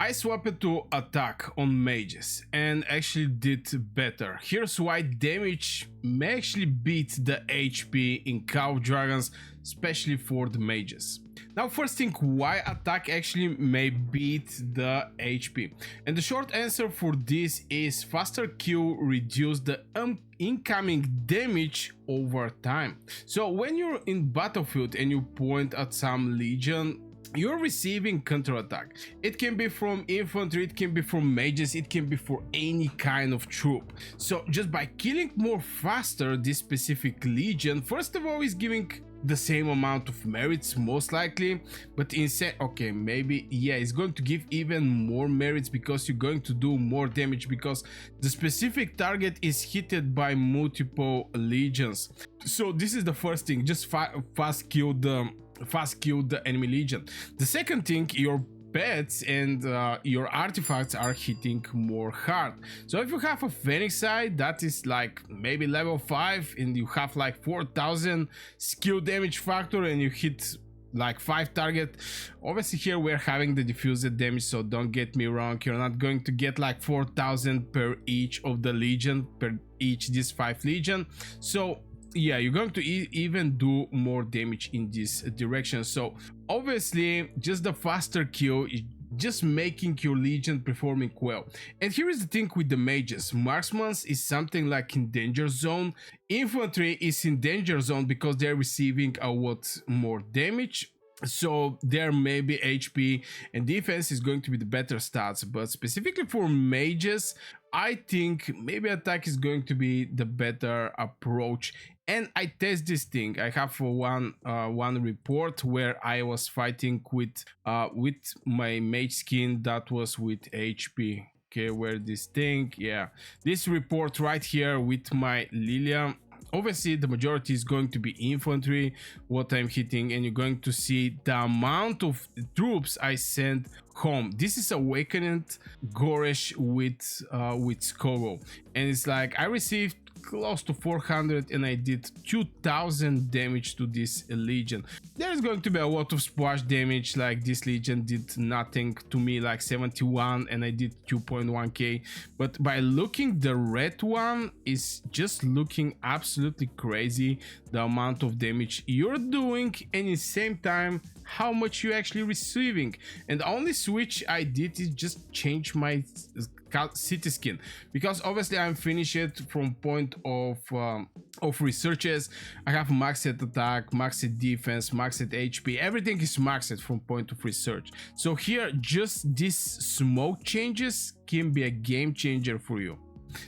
I swapped to attack on mages and actually did better. Here's why damage may actually beat the HP in Call of Dragons, especially for the mages. Now first thing, why attack actually may beat the HP, and the short answer for this is faster Q reduce the incoming damage over time. So when you're in battlefield and you point at some legion, you're receiving counterattack. It can be from infantry, it can be from mages, it can be for any kind of troop. So just by killing more faster this specific legion, first of all is giving the same amount of merits most likely, but instead, okay, maybe yeah, it's going to give even more merits because you're going to do more damage because the specific target is hit by multiple legions. So this is the first thing, just fast kill the enemy legion. The second thing, your pets and your artifacts are hitting more hard. So if you have a Phoenix Eye that is like maybe level 5 and you have like 4000 skill damage factor and you hit like 5 target, obviously here we're having the diffused damage, so don't get me wrong, you're not going to get like 4000 per each of the legion, per each these 5 legion. So yeah, you're going to even do more damage in this direction. So obviously just the faster kill is just making your legion performing well. And here is the thing with the mages, marksmen is something like in danger zone, infantry is in danger zone because they're receiving a lot more damage. So there maybe HP and defense is going to be the better stats, but specifically for mages, I think maybe attack is going to be the better approach. And I test this thing. I have one report where I was fighting with my mage skin that was with HP. Okay, where this thing, yeah, this report right here with my Lilia. Obviously the majority is going to be infantry what I'm hitting, and you're going to see the amount of troops I sent home. This is Awakened Goresh with Skoro, and it's like I received close to 400 and I did 2000 damage to this legion. There's going to be a lot of splash damage, like this legion did nothing to me, like 71 and I did 2.1k, but by looking the red one is just looking absolutely crazy, the amount of damage you're doing and in the same time how much you're actually receiving. And the only switch I did is just change my city skin, because obviously I'm finished from point of researches. I have maxed attack, maxed defense, maxed HP, everything is maxed from point of research. So here just these smoke changes can be a game changer for you.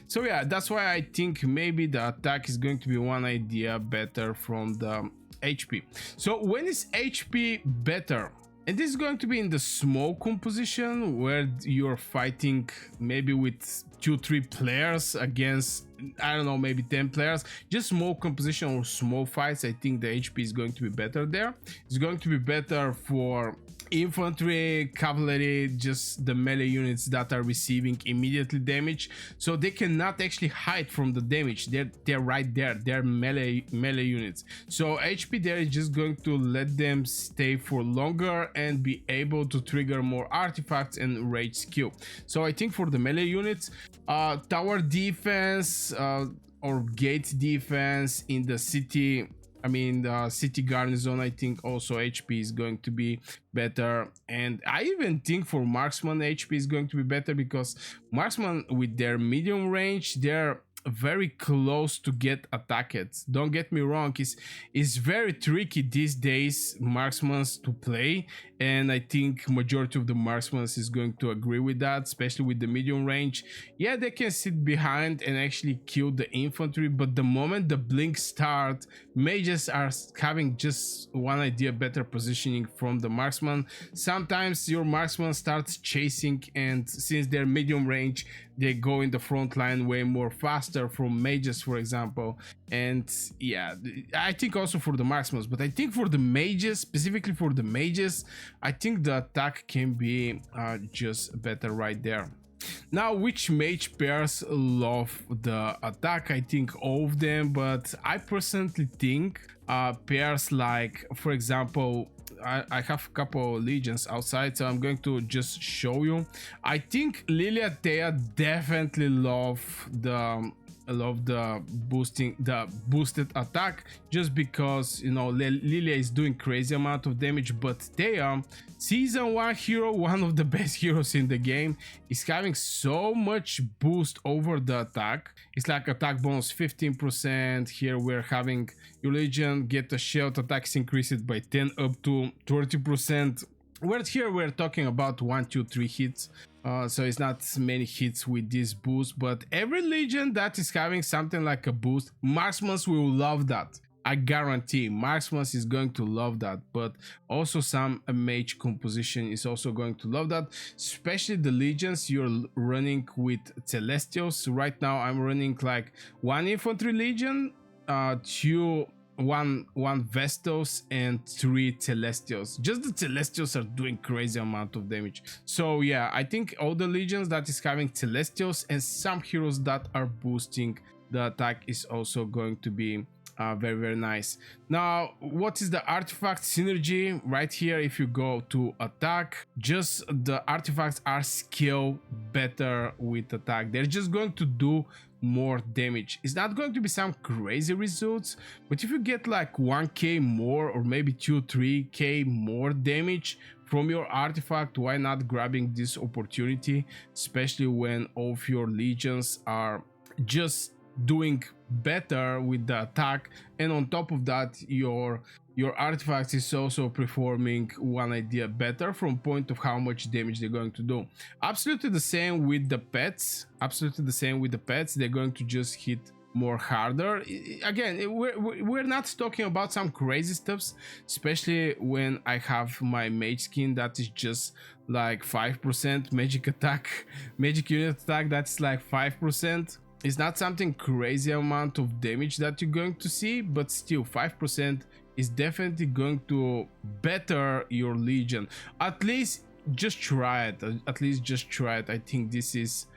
So yeah, that's why I think maybe the attack is going to be one idea better from the HP. So when is HP better? And this is going to be in the small composition where you're fighting maybe with 2-3 players against, I don't know, maybe 10 players. Just small composition or small fights. I think the HP is going to be better there. It's going to be better for infantry, cavalry, just the melee units that are receiving immediately damage, so they cannot actually hide from the damage. They're right there, they're melee units, so HP there is just going to let them stay for longer and be able to trigger more artifacts and rage skill. So I think for the melee units, tower defense or gate defense in the city, I mean the city garrison, I think also HP is going to be better. And I even think for marksman HP is going to be better, because marksman with their medium range, they're very close to get attacked. Don't get me wrong, it's very tricky these days marksmen to play, and I think majority of the marksmen is going to agree with that, especially with the medium range. Yeah, they can sit behind and actually kill the infantry, but the moment the blink start, mages are having just one idea better positioning from the marksman. Sometimes your marksman starts chasing, and since they're medium range, they go in the front line way more faster from mages, for example. And yeah, I think also for the marksmen, but I think for the mages, specifically for the mages, I think the attack can be just better right there. Now, which mage pairs love the attack? I think all of them, but I personally think pairs like, for example, I have a couple legions outside, so I'm going to just show you. I think Lilia Thea definitely love the boosted attack, just because, you know, Lilia is doing crazy amount of damage, but Thea, season 1 hero, one of the best heroes in the game, is having so much boost over the attack. It's like attack bonus 15%. Here we're having your legion get a shield, attacks increased by 10 up to 30%. We're talking about 1, 2, 3 hits. So it's not many hits with this boost, but every legion that is having something like a boost, Marksmans will love that. I guarantee Marksmans is going to love that, but also some mage composition is also going to love that, especially the legions you're running with Celestials. Right now I'm running like 1 infantry legion, 1 Vestos and 3 Celestials. Just the Celestials are doing crazy amount of damage. So yeah, I think all the legions that is having Celestials and some heroes that are boosting the attack is also going to be very nice. Now, what is the artifact synergy? Right here, if you go to attack, just the artifacts are scale better with attack. They're just going to do more damage. It's not going to be some crazy results, but if you get like 1k more or maybe 2-3k more damage from your artifact, why not grabbing this opportunity, especially when all of your legions are just doing better with the attack, and on top of that your artifacts is also performing one idea better from point of how much damage they're going to do. Absolutely the same with the pets. They're going to just hit more harder. Again, we're not talking about some crazy stuffs, especially when I have my mage skin that is just like 5% magic unit attack. That's like 5%. It's not something crazy amount of damage that you're going to see, but still 5% is definitely going to better your legion. At least just try it. I think this is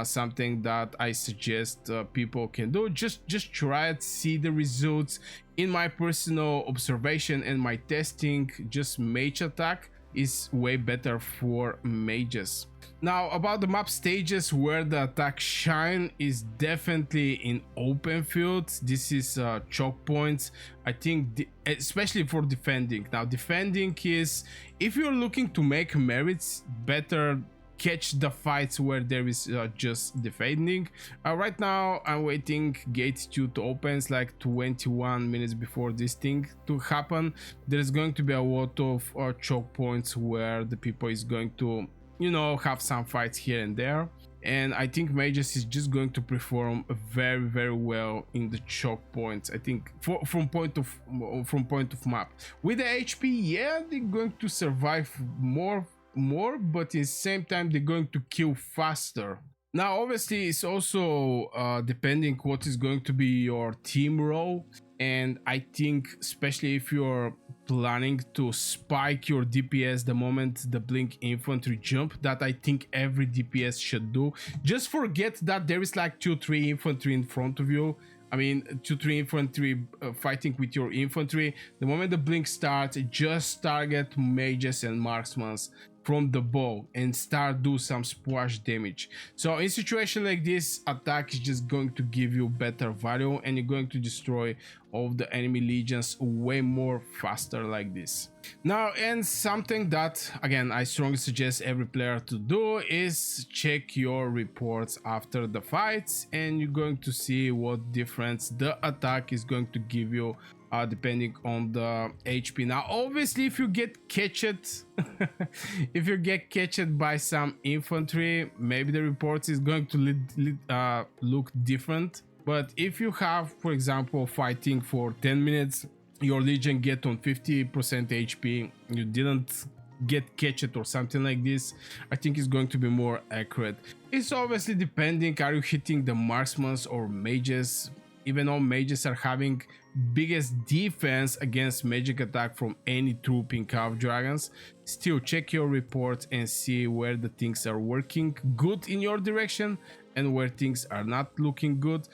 something that I suggest people can do. Just try it, see the results. In my personal observation and my testing, just mage attack is way better for mages. Now, about the map stages where the attack shine is definitely in open fields. This is choke points. I think especially for defending. Now, defending is, if you're looking to make merits, better catch the fights where there is just defending. Right now I'm waiting gate 2 to open. It's like 21 minutes before this thing to happen. There's going to be a lot of choke points where the people is going to, you know, have some fights here and there, and I think mages is just going to perform very well in the choke points. I think from point of map. With the HP, yeah, they're going to survive more, but at the same time they're going to kill faster. Now, obviously, it's also depending what is going to be your team role, and I think especially if you're planning to spike your DPS the moment the blink infantry jump, that I think every DPS should do. Just forget that there is like 2-3 infantry in front of you. I mean, 2-3 infantry fighting with your infantry. The moment the blink starts, just target mages and marksmans from the bow and start do some splash damage. So in situation like this, attack is just going to give you better value, and you're going to destroy all of the enemy legions way more faster like this. Now, and something that again I strongly suggest every player to do is check your reports after the fights, and you're going to see what difference the attack is going to give you depending on the HP. Now, obviously, if you get catched if you get catched by some infantry, maybe the reports is going to look different. But if you have, for example, fighting for 10 minutes, your legion get on 50% HP, you didn't get catched or something like this, I think it's going to be more accurate. It's obviously depending, are you hitting the marksmans or mages? Even though mages are having biggest defense against magic attack from any troop in Call of Dragons, still check your reports and see where the things are working good in your direction and where things are not looking good.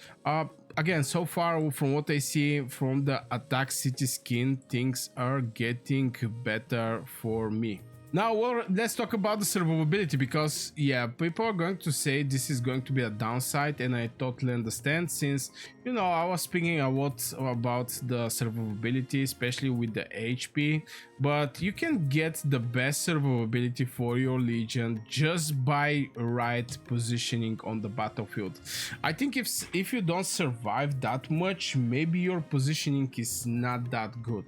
again, so far from what I see from the attack city skin, things are getting better for me. Now, well, let's talk about the survivability, because yeah, people are going to say this is going to be a downside, and I totally understand, since you know I was speaking a lot about the survivability, especially with the HP, but you can get the best survivability for your Legion just by right positioning on the battlefield. I think if you don't survive that much, maybe your positioning is not that good.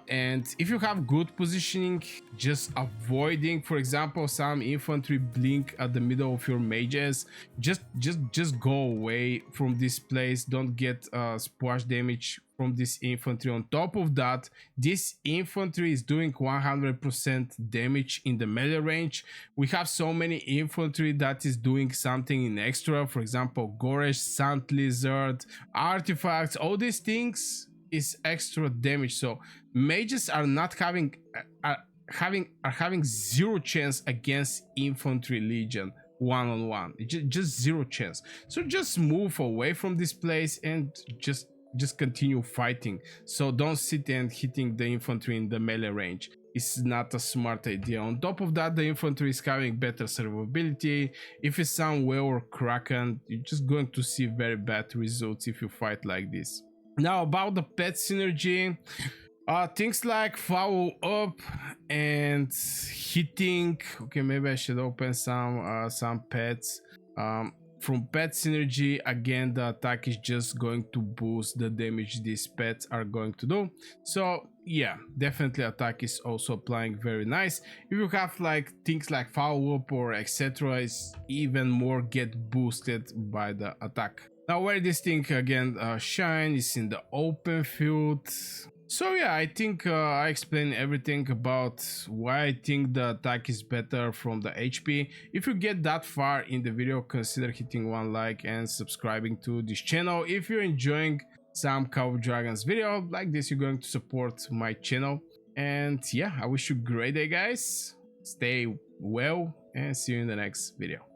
And if you have good positioning, just avoiding, for example, some infantry blink at the middle of your mages, just go away from this place. Don't get splash damage from this infantry. On top of that, this infantry is doing 100% damage in the melee range. We have so many infantry that is doing something in extra, for example, Goresh, Sand Lizard, artifacts, all these things is extra damage. So mages are not having having zero chance against infantry legion one-on-one. Just zero chance. So just move away from this place and just continue fighting. So don't sit and hitting the infantry in the melee range. It's not a smart idea. On top of that, the infantry is having better survivability. If it's some whale or kraken, you're just going to see very bad results if you fight like this. Now about the pet synergy, things like follow up and hitting. Okay, maybe I should open some pets. From pet synergy, again, the attack is just going to boost the damage these pets are going to do. So yeah, definitely attack is also applying very nice. If you have like things like follow up or etc., it's even more get boosted by the attack. Now where this thing again shine is in the open field. So yeah, I think I explained everything about why I think the attack is better from the HP. If you get that far in the video, consider hitting one like and subscribing to this channel. If you're enjoying some Call of Dragons video like this, you're going to support my channel. And yeah, I wish you a great day, guys. Stay well and see you in the next video.